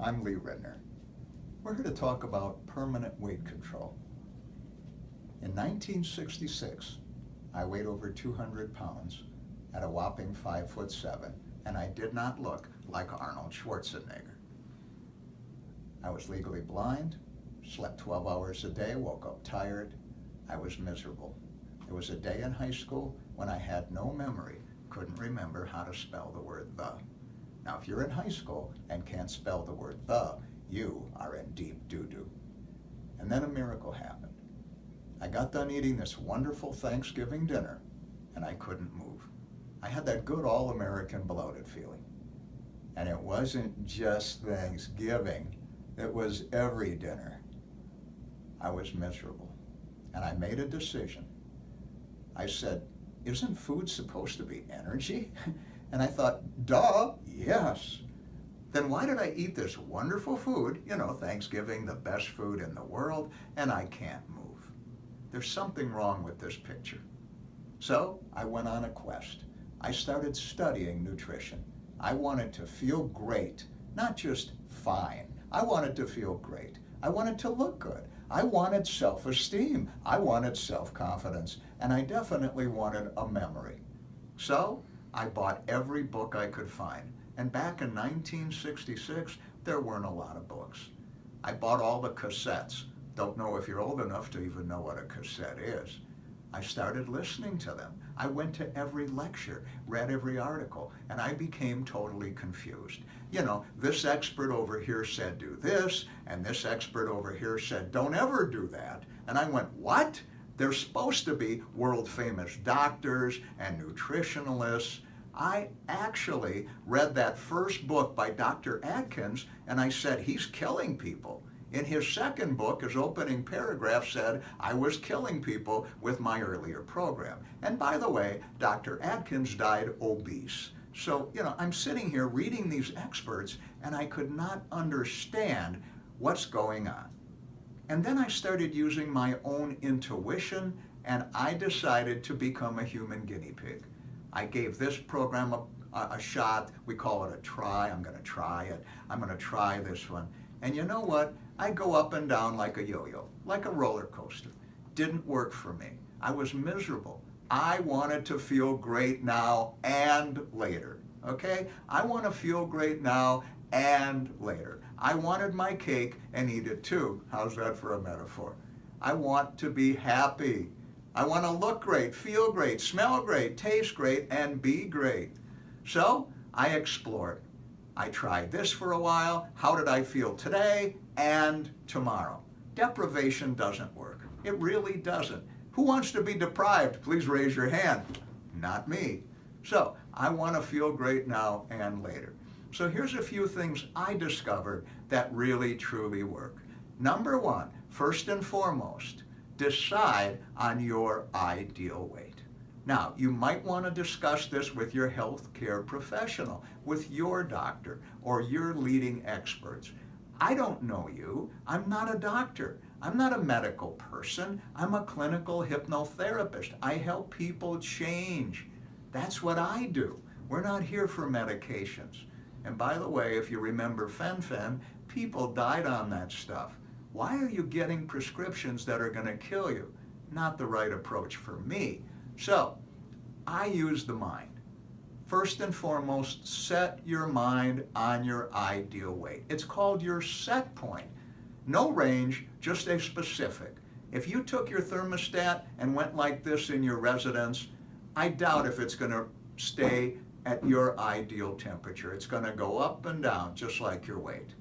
I'm Lee Rindner. We're here to talk about permanent weight control. In 1966, I weighed over 200 pounds at a whopping 5'7", and I did not look like Arnold Schwarzenegger. I was legally blind, slept 12 hours a day, woke up tired. I was miserable. There was a day in high school when I had no memory, couldn't remember how to spell the word the. Now, if you're in high school and can't spell the word the, you are in deep doo-doo. And then a miracle happened. I got done eating this wonderful Thanksgiving dinner, and I couldn't move. I had that good all-American bloated feeling. And it wasn't just Thanksgiving, it was every dinner. I was miserable, and I made a decision. I said, isn't food supposed to be energy? And I thought, duh, yes. Then why did I eat this wonderful food, Thanksgiving, the best food in the world, and I can't move? There's something wrong with this picture. So I went on a quest. I started studying nutrition. I wanted to feel great, not just fine. I wanted to feel great. I wanted to look good. I wanted self-esteem. I wanted self-confidence. And I definitely wanted a memory. So I bought every book I could find. And back in 1966, there weren't a lot of books. I bought all the cassettes. Don't know if you're old enough to even know what a cassette is. I started listening to them. I went to every lecture, read every article, and I became totally confused. This expert over here said do this, and this expert over here said don't ever do that. And I went, what? They're supposed to be world famous doctors and nutritionalists. I actually read that first book by Dr. Atkins, and I said, he's killing people. In his second book, his opening paragraph said, I was killing people with my earlier program. And by the way, Dr. Atkins died obese. So, I'm sitting here reading these experts, and I could not understand what's going on. And then I started using my own intuition, and I decided to become a human guinea pig. I gave this program a shot. We call it a try. I'm going to try it. I'm going to try this one. And you know what? I go up and down like a yo-yo, like a roller coaster. Didn't work for me. I was miserable. I wanted to feel great now and later, okay? I want to feel great now and later. I wanted my cake and eat it too. How's that for a metaphor? I want to be happy. I want to look great, feel great, smell great, taste great, and be great. So I explored. I tried this for a while. How did I feel today and tomorrow? Deprivation doesn't work. It really doesn't. Who wants to be deprived? Please raise your hand. Not me. So I want to feel great now and later. So here's a few things I discovered that really, truly work. Number one, first and foremost, decide on your ideal weight. Now, you might want to discuss this with your healthcare professional, with your doctor, or your leading experts. I don't know you. I'm not a doctor. I'm not a medical person. I'm a clinical hypnotherapist. I help people change. That's what I do. We're not here for medications. And by the way, if you remember fen-phen, people died on that stuff. Why are you getting prescriptions that are going to kill you? Not the right approach for me. So, I use the mind. First and foremost, set your mind on your ideal weight. It's called your set point. No range, just a specific. If you took your thermostat and went like this in your residence, I doubt if it's going to stay at your ideal temperature. It's going to go up and down, just like your weight.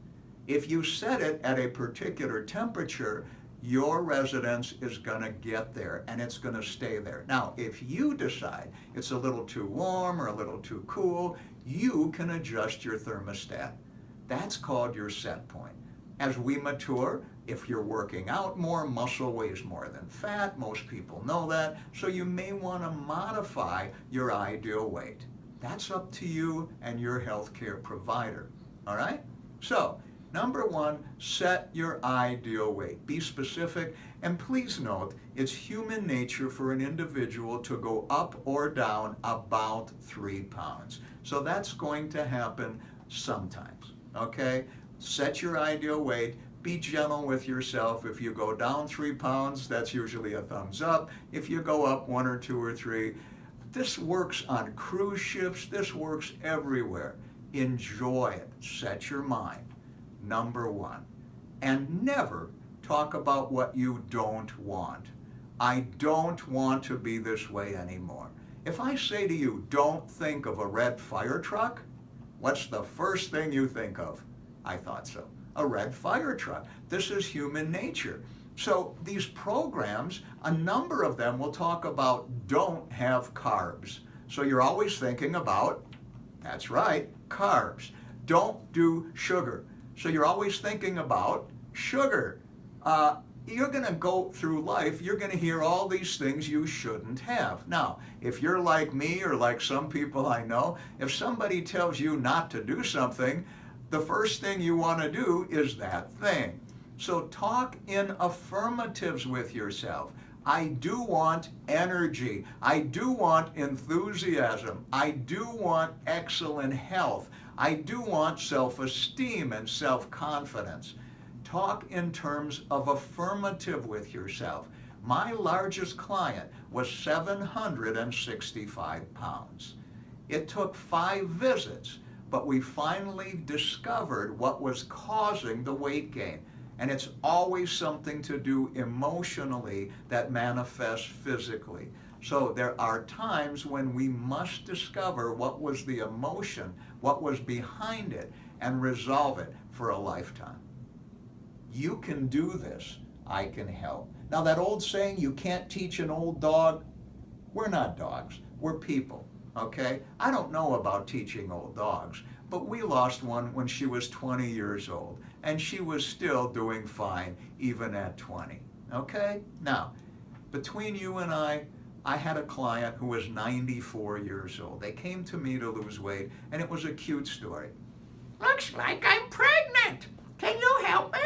If you set it at a particular temperature, your residence is going to get there and it's going to stay there. Now, if you decide it's a little too warm or a little too cool, you can adjust your thermostat. That's called your set point. As we mature, if you're working out more, muscle weighs more than fat. Most people know that. So you may want to modify your ideal weight. That's up to you and your healthcare provider. All right? So, number one, set your ideal weight. Be specific, and please note, it's human nature for an individual to go up or down about 3 pounds. So that's going to happen sometimes, okay? Set your ideal weight. Be gentle with yourself. If you go down 3 pounds, that's usually a thumbs up. If you go up 1 or 2 or 3, this works on cruise ships. This works everywhere. Enjoy it. Set your mind. Number 1. And never talk about what you don't want. I don't want to be this way anymore. If I say to you, don't think of a red fire truck, what's the first thing you think of? I thought so. A red fire truck. This is human nature. So these programs, a number of them will talk about don't have carbs. So you're always thinking about, that's right, carbs. Don't do sugar. So you're always thinking about sugar. You're going to go through life, you're going to hear all these things you shouldn't have. Now, if you're like me or like some people I know, if somebody tells you not to do something, the first thing you want to do is that thing. So talk in affirmatives with yourself. I do want energy. I do want enthusiasm. I do want excellent health. I do want self-esteem and self-confidence. Talk in terms of affirmative with yourself. My largest client was 765 pounds. It took 5 visits, but we finally discovered what was causing the weight gain. And it's always something to do emotionally that manifests physically. So there are times when we must discover what was the emotion, what was behind it, and resolve it for a lifetime. You can do this. I can help. Now that old saying, you can't teach an old dog, we're not dogs, we're people, okay? I don't know about teaching old dogs, but we lost one when she was 20 years old, and she was still doing fine even at 20, okay? Now, between you and I had a client who was 94 years old. They came to me to lose weight, and it was a cute story. Looks like I'm pregnant. Can you help me?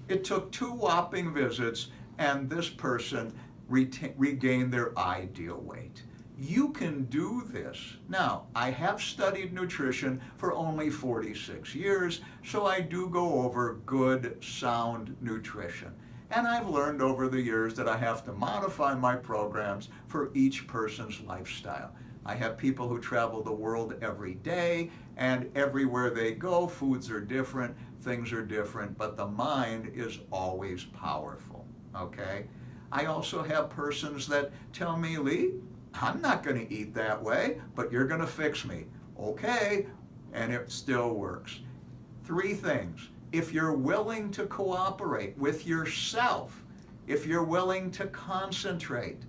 It took 2 whopping visits, and this person regained their ideal weight. You can do this. Now, I have studied nutrition for only 46 years, so I do go over good, sound nutrition. And I've learned over the years that I have to modify my programs for each person's lifestyle. I have people who travel the world every day, and everywhere they go, foods are different, things are different, but the mind is always powerful, okay? I also have persons that tell me, Lee, I'm not going to eat that way, but you're going to fix me. Okay, and it still works. 3 things. If you're willing to cooperate with yourself, if you're willing to concentrate,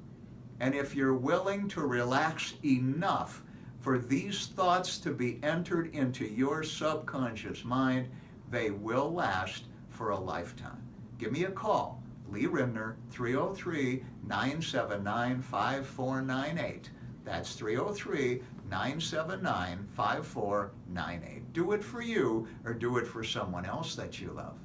and if you're willing to relax enough for these thoughts to be entered into your subconscious mind, they will last for a lifetime. Give me a call. Lee Rindner, 303-979-5498. That's 303-979-5498. Do it for you or do it for someone else that you love.